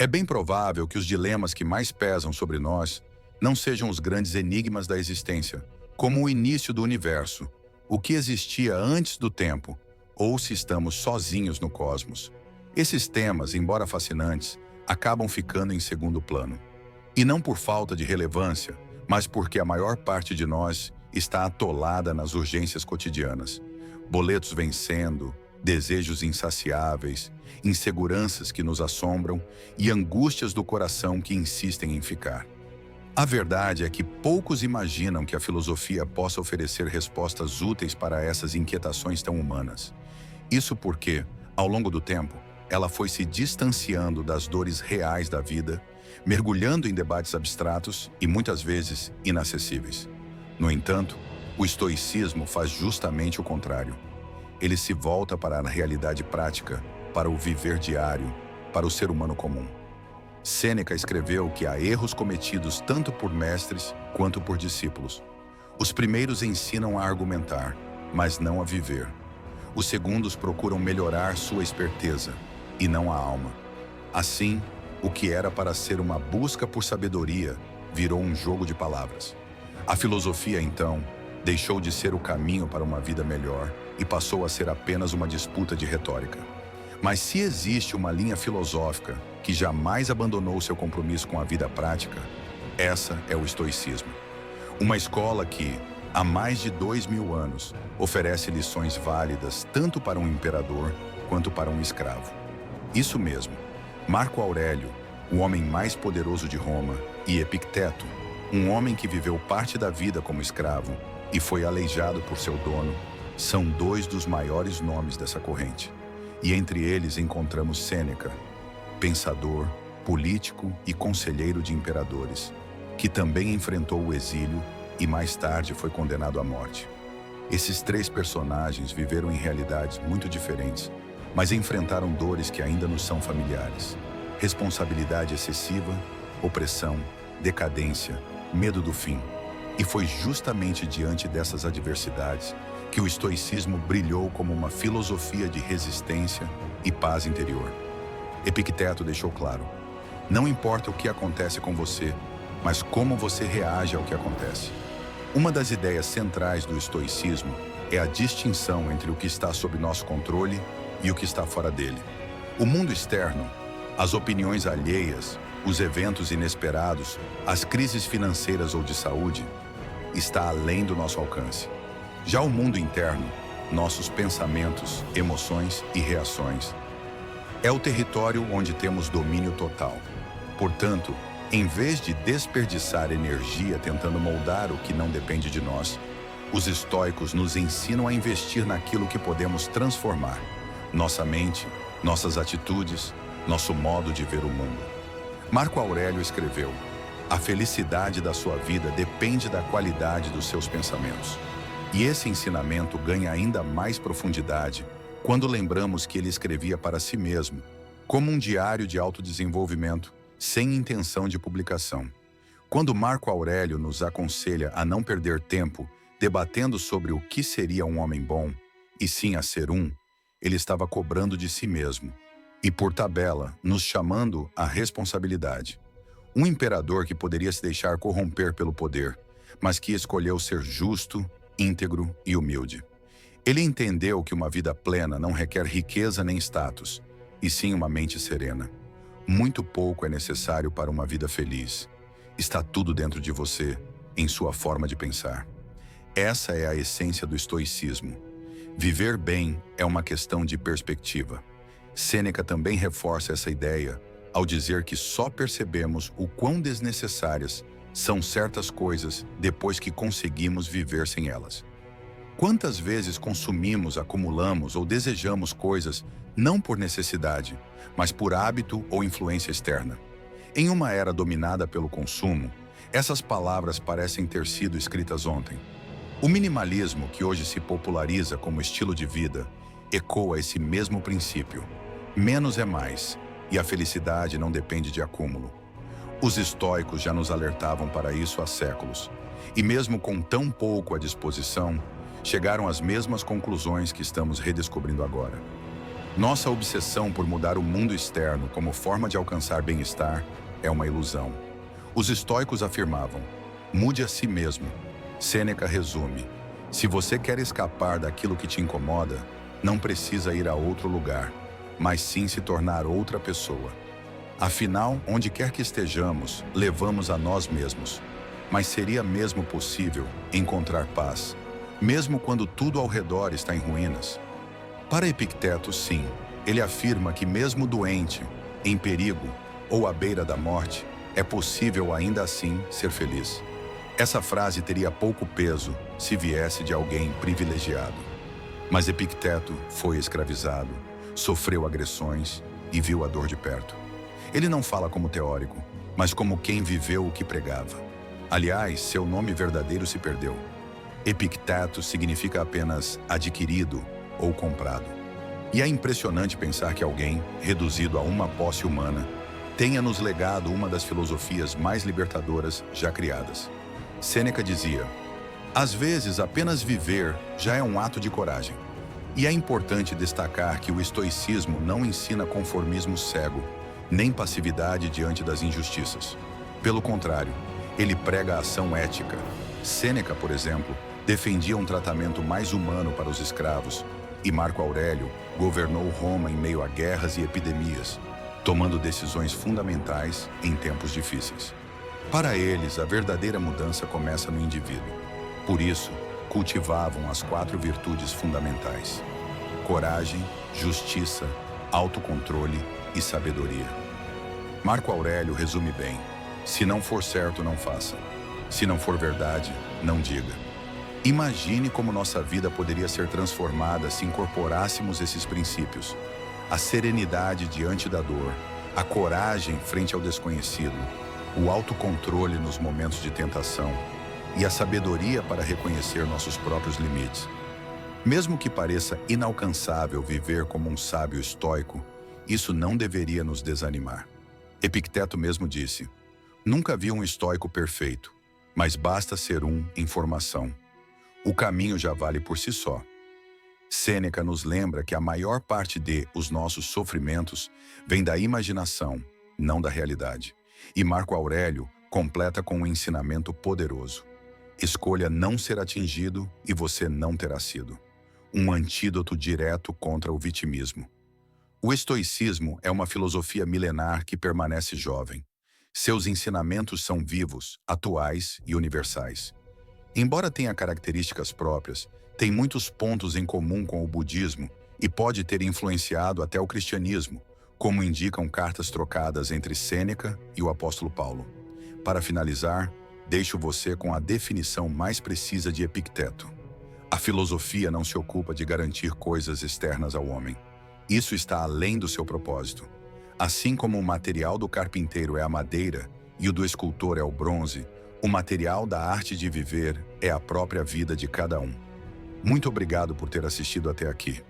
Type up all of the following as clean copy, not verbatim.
É bem provável que os dilemas que mais pesam sobre nós não sejam os grandes enigmas da existência, como o início do universo, o que existia antes do tempo, ou se estamos sozinhos no cosmos. Esses temas, embora fascinantes, acabam ficando em segundo plano. E não por falta de relevância, mas porque a maior parte de nós está atolada nas urgências cotidianas. Boletos vencendo, desejos insaciáveis, inseguranças que nos assombram e angústias do coração que insistem em ficar. A verdade é que poucos imaginam que a filosofia possa oferecer respostas úteis para essas inquietações tão humanas. Isso porque, ao longo do tempo, ela foi se distanciando das dores reais da vida, mergulhando em debates abstratos e muitas vezes inacessíveis. No entanto, o estoicismo faz justamente o contrário. Ele se volta para a realidade prática, para o viver diário, para o ser humano comum. Sêneca escreveu que há erros cometidos tanto por mestres quanto por discípulos. Os primeiros ensinam a argumentar, mas não a viver. Os segundos procuram melhorar sua esperteza, e não a alma. Assim, o que era para ser uma busca por sabedoria virou um jogo de palavras. A filosofia, então, deixou de ser o caminho para uma vida melhor e passou a ser apenas uma disputa de retórica. Mas se existe uma linha filosófica que jamais abandonou seu compromisso com a vida prática, essa é o estoicismo. Uma escola que, há mais de 2000 anos, oferece lições válidas tanto para um imperador quanto para um escravo. Isso mesmo, Marco Aurélio, o homem mais poderoso de Roma, e Epicteto, um homem que viveu parte da vida como escravo e foi aleijado por seu dono, são dois dos maiores nomes dessa corrente. E entre eles encontramos Sêneca, pensador, político e conselheiro de imperadores, que também enfrentou o exílio e mais tarde foi condenado à morte. Esses três personagens viveram em realidades muito diferentes, mas enfrentaram dores que ainda nos são familiares. Responsabilidade excessiva, opressão, decadência, medo do fim. E foi justamente diante dessas adversidades que o estoicismo brilhou como uma filosofia de resistência e paz interior. Epicteto deixou claro: não importa o que acontece com você, mas como você reage ao que acontece. Uma das ideias centrais do estoicismo é a distinção entre o que está sob nosso controle e o que está fora dele. O mundo externo, as opiniões alheias, os eventos inesperados, as crises financeiras ou de saúde, está além do nosso alcance. Já o mundo interno, nossos pensamentos, emoções e reações, é o território onde temos domínio total. Portanto, em vez de desperdiçar energia tentando moldar o que não depende de nós, os estoicos nos ensinam a investir naquilo que podemos transformar: nossa mente, nossas atitudes, nosso modo de ver o mundo. Marco Aurélio escreveu: a felicidade da sua vida depende da qualidade dos seus pensamentos. E esse ensinamento ganha ainda mais profundidade quando lembramos que ele escrevia para si mesmo, como um diário de autodesenvolvimento, sem intenção de publicação. Quando Marco Aurélio nos aconselha a não perder tempo debatendo sobre o que seria um homem bom, e sim a ser um, ele estava cobrando de si mesmo, e por tabela, nos chamando à responsabilidade. Um imperador que poderia se deixar corromper pelo poder, mas que escolheu ser justo, íntegro e humilde. Ele entendeu que uma vida plena não requer riqueza nem status, e sim uma mente serena. Muito pouco é necessário para uma vida feliz. Está tudo dentro de você, em sua forma de pensar. Essa é a essência do estoicismo. Viver bem é uma questão de perspectiva. Sêneca também reforça essa ideia ao dizer que só percebemos o quão desnecessárias são certas coisas depois que conseguimos viver sem elas. Quantas vezes consumimos, acumulamos ou desejamos coisas não por necessidade, mas por hábito ou influência externa? Em uma era dominada pelo consumo, essas palavras parecem ter sido escritas ontem. O minimalismo, que hoje se populariza como estilo de vida, ecoa esse mesmo princípio. Menos é mais, e a felicidade não depende de acúmulo. Os estoicos já nos alertavam para isso há séculos, e mesmo com tão pouco à disposição, chegaram às mesmas conclusões que estamos redescobrindo agora. Nossa obsessão por mudar o mundo externo como forma de alcançar bem-estar é uma ilusão. Os estoicos afirmavam: mude a si mesmo. Sêneca resume: se você quer escapar daquilo que te incomoda, não precisa ir a outro lugar, mas sim se tornar outra pessoa. Afinal, onde quer que estejamos, levamos a nós mesmos. Mas seria mesmo possível encontrar paz, mesmo quando tudo ao redor está em ruínas? Para Epicteto, sim. Ele afirma que mesmo doente, em perigo ou à beira da morte, é possível ainda assim ser feliz. Essa frase teria pouco peso se viesse de alguém privilegiado. Mas Epicteto foi escravizado, sofreu agressões e viu a dor de perto. Ele não fala como teórico, mas como quem viveu o que pregava. Aliás, seu nome verdadeiro se perdeu. Epicteto significa apenas adquirido ou comprado. E é impressionante pensar que alguém, reduzido a uma posse humana, tenha nos legado uma das filosofias mais libertadoras já criadas. Sêneca dizia: às vezes apenas viver já é um ato de coragem. E é importante destacar que o estoicismo não ensina conformismo cego, nem passividade diante das injustiças. Pelo contrário, ele prega a ação ética. Sêneca, por exemplo, defendia um tratamento mais humano para os escravos, e Marco Aurélio governou Roma em meio a guerras e epidemias, tomando decisões fundamentais em tempos difíceis. Para eles, a verdadeira mudança começa no indivíduo. Por isso, cultivavam as 4 virtudes fundamentais: coragem, justiça, autocontrole e sabedoria. Marco Aurélio resume bem: se não for certo, não faça. Se não for verdade, não diga. Imagine como nossa vida poderia ser transformada se incorporássemos esses princípios: a serenidade diante da dor, a coragem frente ao desconhecido, o autocontrole nos momentos de tentação e a sabedoria para reconhecer nossos próprios limites. Mesmo que pareça inalcançável viver como um sábio estoico, isso não deveria nos desanimar. Epicteto mesmo disse: nunca vi um estoico perfeito, mas basta ser um em formação. O caminho já vale por si só. Sêneca nos lembra que a maior parte de os nossos sofrimentos vem da imaginação, não da realidade. E Marco Aurélio completa com um ensinamento poderoso: escolha não ser atingido e você não terá sido. Um antídoto direto contra o vitimismo. O estoicismo é uma filosofia milenar que permanece jovem. Seus ensinamentos são vivos, atuais e universais. Embora tenha características próprias, tem muitos pontos em comum com o budismo e pode ter influenciado até o cristianismo, como indicam cartas trocadas entre Sêneca e o apóstolo Paulo. Para finalizar, deixo você com a definição mais precisa de Epicteto: a filosofia não se ocupa de garantir coisas externas ao homem. Isso está além do seu propósito. Assim como o material do carpinteiro é a madeira e o do escultor é o bronze, o material da arte de viver é a própria vida de cada um. Muito obrigado por ter assistido até aqui.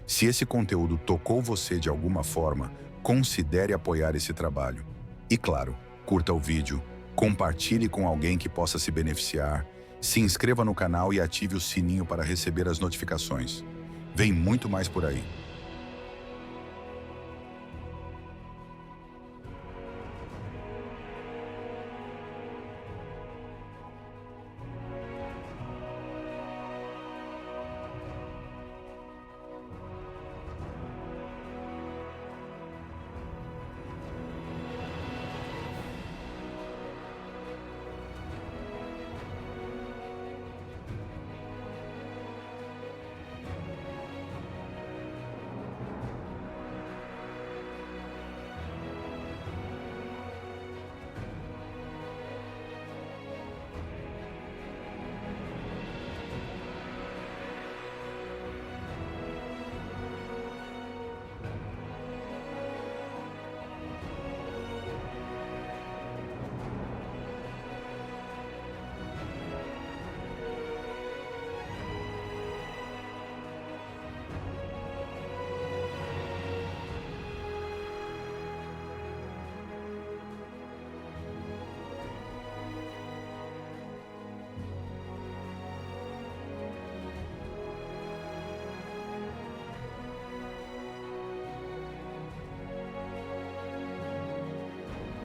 Se esse conteúdo tocou você de alguma forma, considere apoiar esse trabalho. E claro, curta o vídeo, compartilhe com alguém que possa se beneficiar, se inscreva no canal e ative o sininho para receber as notificações. Vem muito mais por aí.